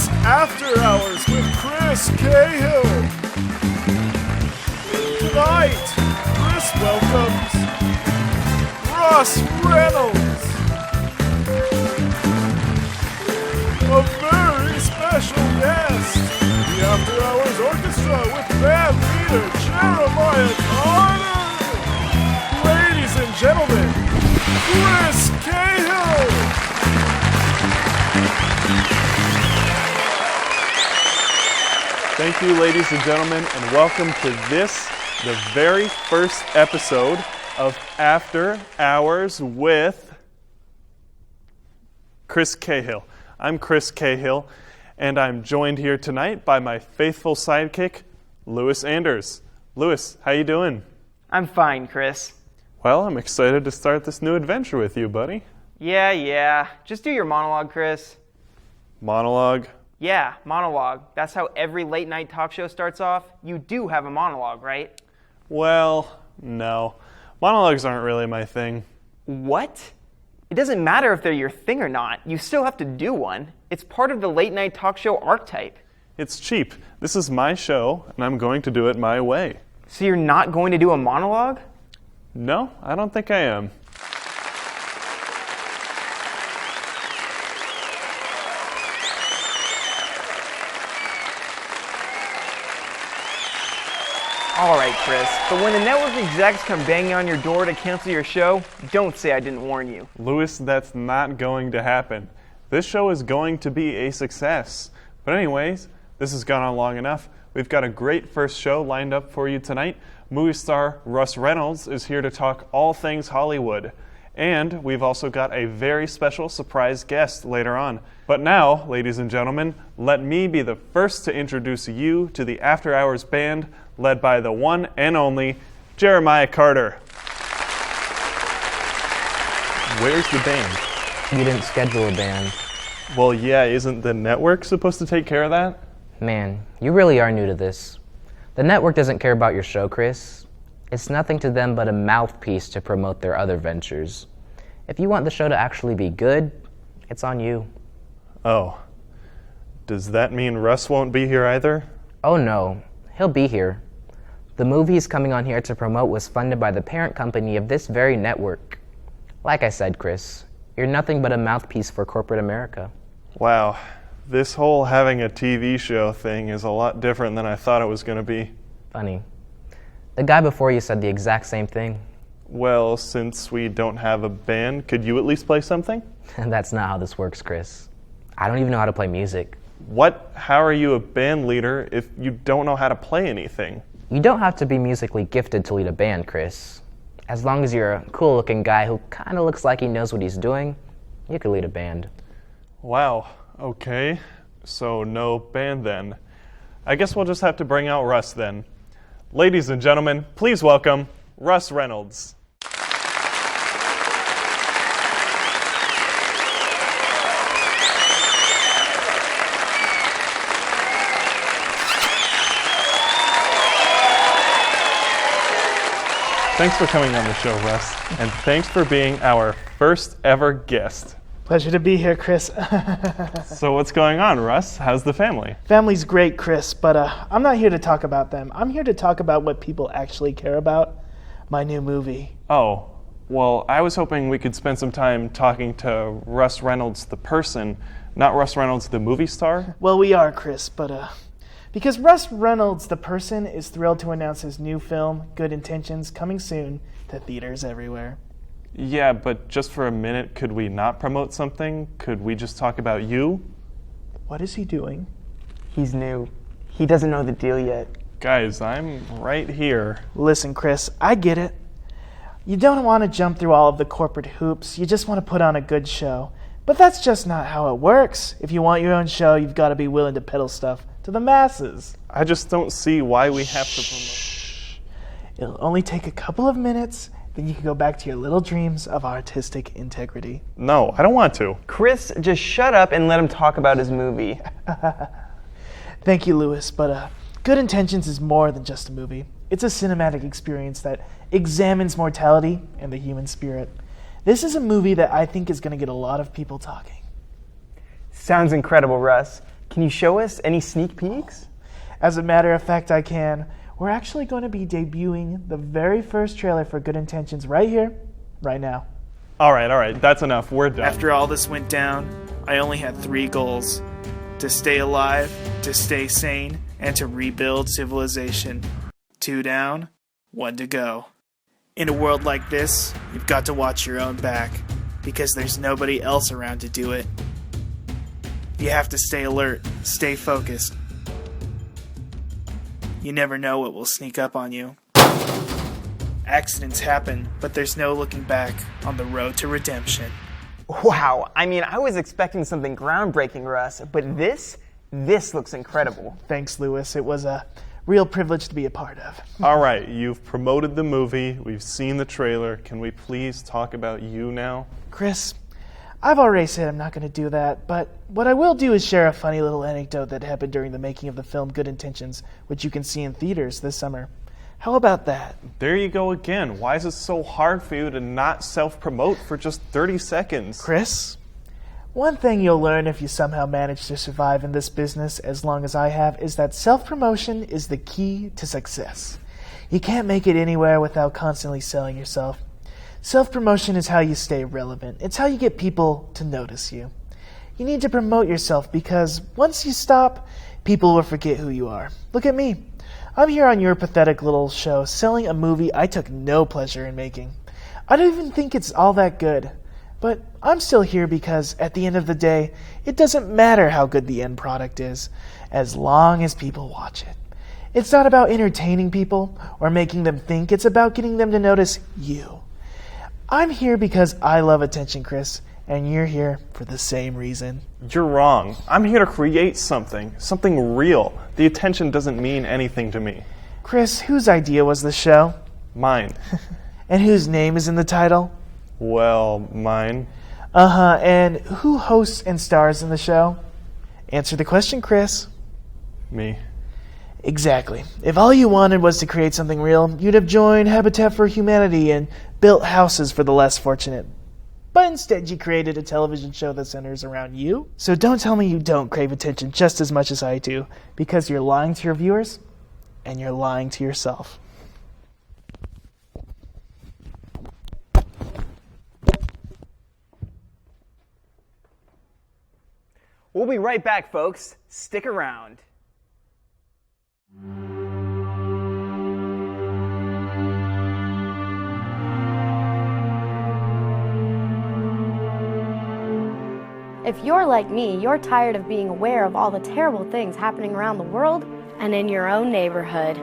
It's After Hours with Chris Cahill. Tonight, Chris welcomes Russ Reynolds. A very special guest, the After Hours Orchestra with band leader Jeremiah Carter. Ladies and gentlemen, Chris Cahill. Thank you, ladies and gentlemen, and welcome to this, the very first episode of After Hours with Chris Cahill. I'm Chris Cahill, and I'm joined here tonight by my faithful sidekick, Lewis Anders. Lewis, how you doing? I'm fine, Chris. Well, I'm excited to start this new adventure with you, buddy. Yeah. Just do your monologue, Chris. Monologue? Yeah, monologue. That's how every late night talk show starts off. You do have a monologue, right? Well, no. Monologues aren't really my thing. What? It doesn't matter if they're your thing or not. You still have to do one. It's part of the late night talk show archetype. It's cheap. This is my show, and I'm going to do it my way. So you're not going to do a monologue? No, I don't think I am. All right, Chris. But when the network execs come banging on your door to cancel your show, don't say I didn't warn you. Lewis, that's not going to happen. This show is going to be a success. But anyways, this has gone on long enough. We've got a great first show lined up for you tonight. Movie star Russ Reynolds is here to talk all things Hollywood. And we've also got a very special surprise guest later on. But now, ladies and gentlemen, let me be the first to introduce you to the After Hours Band, led by the one and only Jeremiah Carter. Where's the band? You didn't schedule a band. Well, yeah, isn't the network supposed to take care of that? Man, you really are new to this. The network doesn't care about your show, Chris. It's nothing to them but a mouthpiece to promote their other ventures. If you want the show to actually be good, it's on you. Oh. Does that mean Russ won't be here either? Oh no, he'll be here. The movie he's coming on here to promote was funded by the parent company of this very network. Like I said, Chris, you're nothing but a mouthpiece for corporate America. Wow, this whole having a TV show thing is a lot different than I thought it was going to be. Funny. The guy before you said the exact same thing. Well, since we don't have a band, could you at least play something? That's not how this works, Chris. I don't even know how to play music. What? How are you a band leader if you don't know how to play anything? You don't have to be musically gifted to lead a band, Chris. As long as you're a cool-looking guy who kind of looks like he knows what he's doing, you can lead a band. Wow, okay. So no band then. I guess we'll just have to bring out Russ then. Ladies and gentlemen, please welcome Russ Reynolds. Thanks for coming on the show, Russ, and thanks for being our first ever guest. Pleasure to be here, Chris. So what's going on, Russ? How's the family? Family's great, Chris, but I'm not here to talk about them. I'm here to talk about what people actually care about, my new movie. Oh, well, I was hoping we could spend some time talking to Russ Reynolds, the person, not Russ Reynolds, the movie star. Well, we are, Chris, but because Russ Reynolds, the person, is thrilled to announce his new film, Good Intentions, coming soon to theaters everywhere. Yeah, but just for a minute, could we not promote something? Could we just talk about you? What is he doing? He's new. He doesn't know the deal yet. Guys, I'm right here. Listen, Chris, I get it. You don't want to jump through all of the corporate hoops. You just want to put on a good show. But that's just not how it works. If you want your own show, you've got to be willing to peddle stuff to the masses. I just don't see why we have to promote. Shh. It'll only take a couple of minutes, then you can go back to your little dreams of artistic integrity. No, I don't want to. Chris, just shut up and let him talk about his movie. Thank you, Lewis, but Good Intentions is more than just a movie. It's a cinematic experience that examines mortality and the human spirit. This is a movie that I think is going to get a lot of people talking. Sounds incredible, Russ. Can you show us any sneak peeks? As a matter of fact, I can. We're actually going to be debuting the very first trailer for Good Intentions right here, right now. All right, that's enough. We're done. After all this went down, I only had 3 goals: to stay alive, to stay sane, and to rebuild civilization. 2 down, 1 to go. In a world like this, you've got to watch your own back, because there's nobody else around to do it. You have to stay alert, stay focused. You never know what will sneak up on you. Accidents happen, but there's no looking back on the road to redemption. Wow, I mean, I was expecting something groundbreaking, Russ, but this looks incredible. Thanks, Lewis. It was a real privilege to be a part of. All right, you've promoted the movie. We've seen the trailer. Can we please talk about you now? Chris, I've already said I'm not going to do that, but what I will do is share a funny little anecdote that happened during the making of the film Good Intentions, which you can see in theaters this summer. How about that? There you go again. Why is it so hard for you to not self-promote for just 30 seconds? Chris, one thing you'll learn if you somehow manage to survive in this business as long as I have is that self-promotion is the key to success. You can't make it anywhere without constantly selling yourself. Self-promotion is how you stay relevant. It's how you get people to notice you. You need to promote yourself because once you stop, people will forget who you are. Look at me. I'm here on your pathetic little show selling a movie I took no pleasure in making. I don't even think it's all that good. But I'm still here because at the end of the day, it doesn't matter how good the end product is, as long as people watch it. It's not about entertaining people or making them think. It's about getting them to notice you. I'm here because I love attention, Chris, and you're here for the same reason. You're wrong. I'm here to create something real. The attention doesn't mean anything to me. Chris, whose idea was the show? Mine. And whose name is in the title? Well, mine. And who hosts and stars in the show? Answer the question, Chris. Me. Exactly. If all you wanted was to create something real, you'd have joined Habitat for Humanity and built houses for the less fortunate. But instead you created a television show that centers around you. So don't tell me you don't crave attention just as much as I do, because you're lying to your viewers and you're lying to yourself. We'll be right back, folks. Stick around. If you're like me, you're tired of being aware of all the terrible things happening around the world and in your own neighborhood.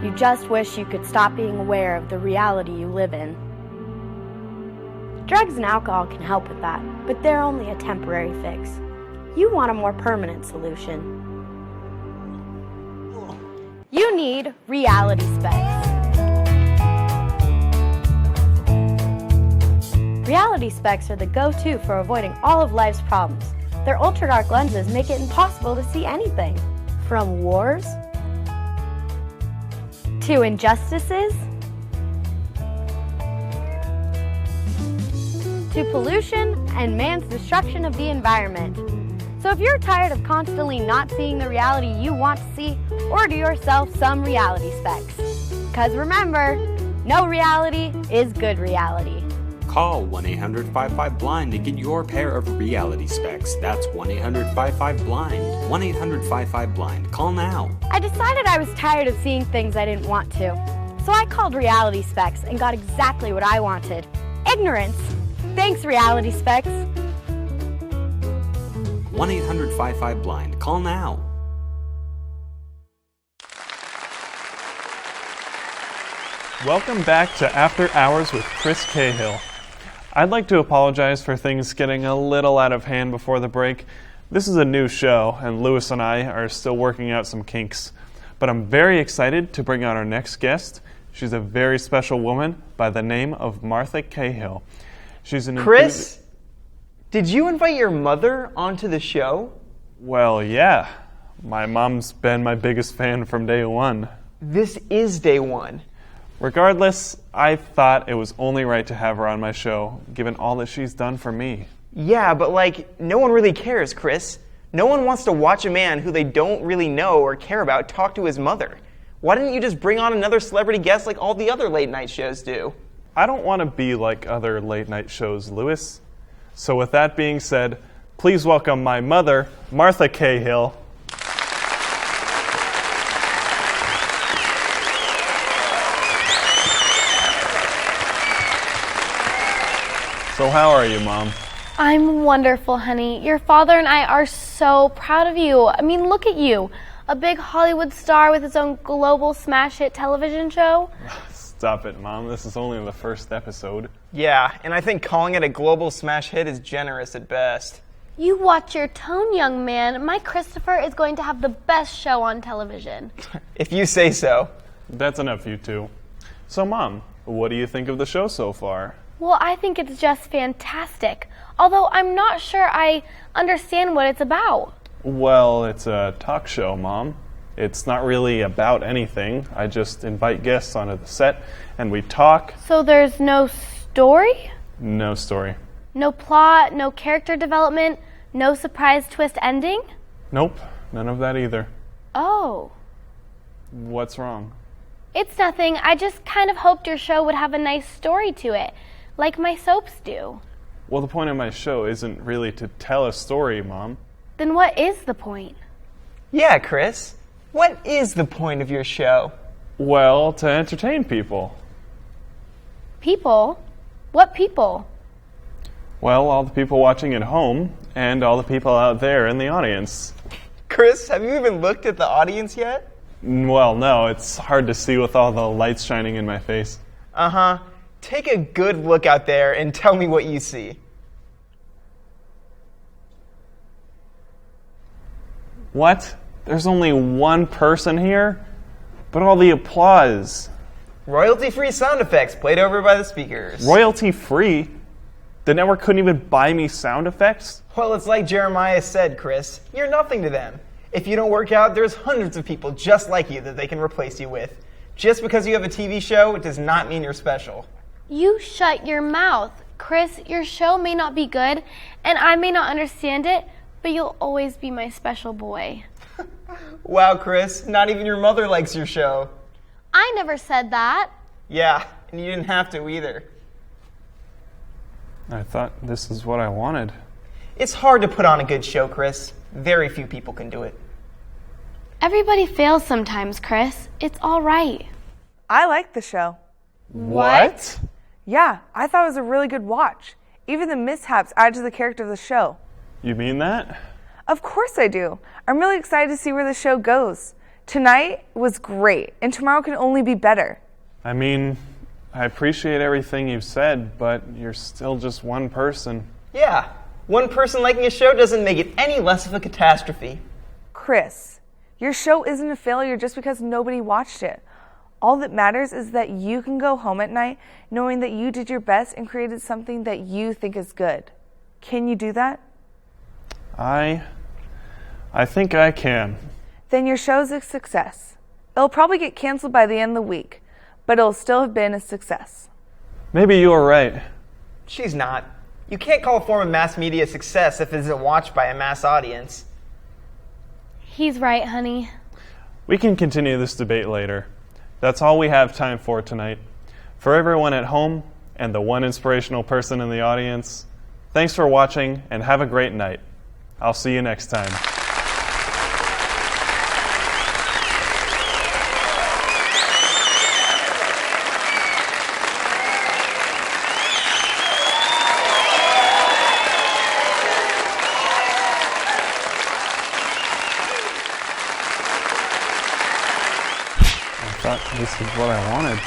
You just wish you could stop being aware of the reality you live in. Drugs and alcohol can help with that, but they're only a temporary fix. You want a more permanent solution. You need reality specs. Reality specs are the go-to for avoiding all of life's problems. Their ultra-dark lenses make it impossible to see anything. From wars, to injustices, to pollution and man's destruction of the environment. So if you're tired of constantly not seeing the reality you want to see, order yourself some reality specs. Because remember, no reality is good reality. Call 1-800-55-BLIND to get your pair of reality specs. That's 1-800-55-BLIND. 1-800-55-BLIND. Call now. I decided I was tired of seeing things I didn't want to. So I called Reality Specs and got exactly what I wanted. Ignorance. Thanks, Reality Specs. 1-800-55-BLIND. Call now. Welcome back to After Hours with Chris Cahill. I'd like to apologize for things getting a little out of hand before the break. This is a new show, and Lewis and I are still working out some kinks. But I'm very excited to bring on our next guest. She's a very special woman by the name of Martha Cahill. She's an Chris, did you invite your mother onto the show? Well, yeah. My mom's been my biggest fan from day one. This is day one. Regardless, I thought it was only right to have her on my show, given all that she's done for me. Yeah, but no one really cares, Chris. No one wants to watch a man who they don't really know or care about talk to his mother. Why didn't you just bring on another celebrity guest like all the other late night shows do? I don't want to be like other late night shows, Lewis. So with that being said, please welcome my mother, Martha Cahill. So how are you, Mom? I'm wonderful, honey. Your father and I are so proud of you. I mean, look at you. A big Hollywood star with his own global smash hit television show. Stop it, Mom. This is only the first episode. Yeah, and I think calling it a global smash hit is generous at best. You watch your tone, young man. My Christopher is going to have the best show on television. If you say so. That's enough, you two. So, Mom, what do you think of the show so far? Well, I think it's just fantastic. Although I'm not sure I understand what it's about. Well, it's a talk show, Mom. It's not really about anything. I just invite guests onto the set, and we talk. So there's no story? No story. No plot, no character development, no surprise twist ending? Nope, none of that either. Oh. What's wrong? It's nothing. I just kind of hoped your show would have a nice story to it, like my soaps do. Well, the point of my show isn't really to tell a story, Mom. Then what is the point? Yeah, Chris. What is the point of your show? Well, to entertain people. People? What people? Well, all the people watching at home, and all the people out there in the audience. Chris, have you even looked at the audience yet? Well, no, it's hard to see with all the lights shining in my face. Uh-huh. Take a good look out there and tell me what you see. What? There's only one person here? But all the applause. Royalty-free sound effects played over by the speakers. Royalty-free? The network couldn't even buy me sound effects? Well, it's like Jeremiah said, Chris. You're nothing to them. If you don't work out, there's hundreds of people just like you that they can replace you with. Just because you have a TV show, it does not mean you're special. You shut your mouth. Chris, your show may not be good, and I may not understand it, but you'll always be my special boy. Wow, Chris, not even your mother likes your show. I never said that. Yeah, and you didn't have to either. I thought this is what I wanted. It's hard to put on a good show, Chris. Very few people can do it. Everybody fails sometimes, Chris. It's all right. I liked the show. What? Yeah, I thought it was a really good watch. Even the mishaps add to the character of the show. You mean that? Of course I do. I'm really excited to see where the show goes. Tonight was great, and tomorrow can only be better. I mean, I appreciate everything you've said, but you're still just one person. Yeah, one person liking a show doesn't make it any less of a catastrophe. Chris, your show isn't a failure just because nobody watched it. All that matters is that you can go home at night knowing that you did your best and created something that you think is good. Can you do that? I think I can. Then your show's a success. It'll probably get canceled by the end of the week, but it'll still have been a success. Maybe you're right. She's not. You can't call a form of mass media a success if it isn't watched by a mass audience. He's right, honey. We can continue this debate later. That's all we have time for tonight. For everyone at home and the one inspirational person in the audience, thanks for watching and have a great night. I'll see you next time. I thought this is what I wanted.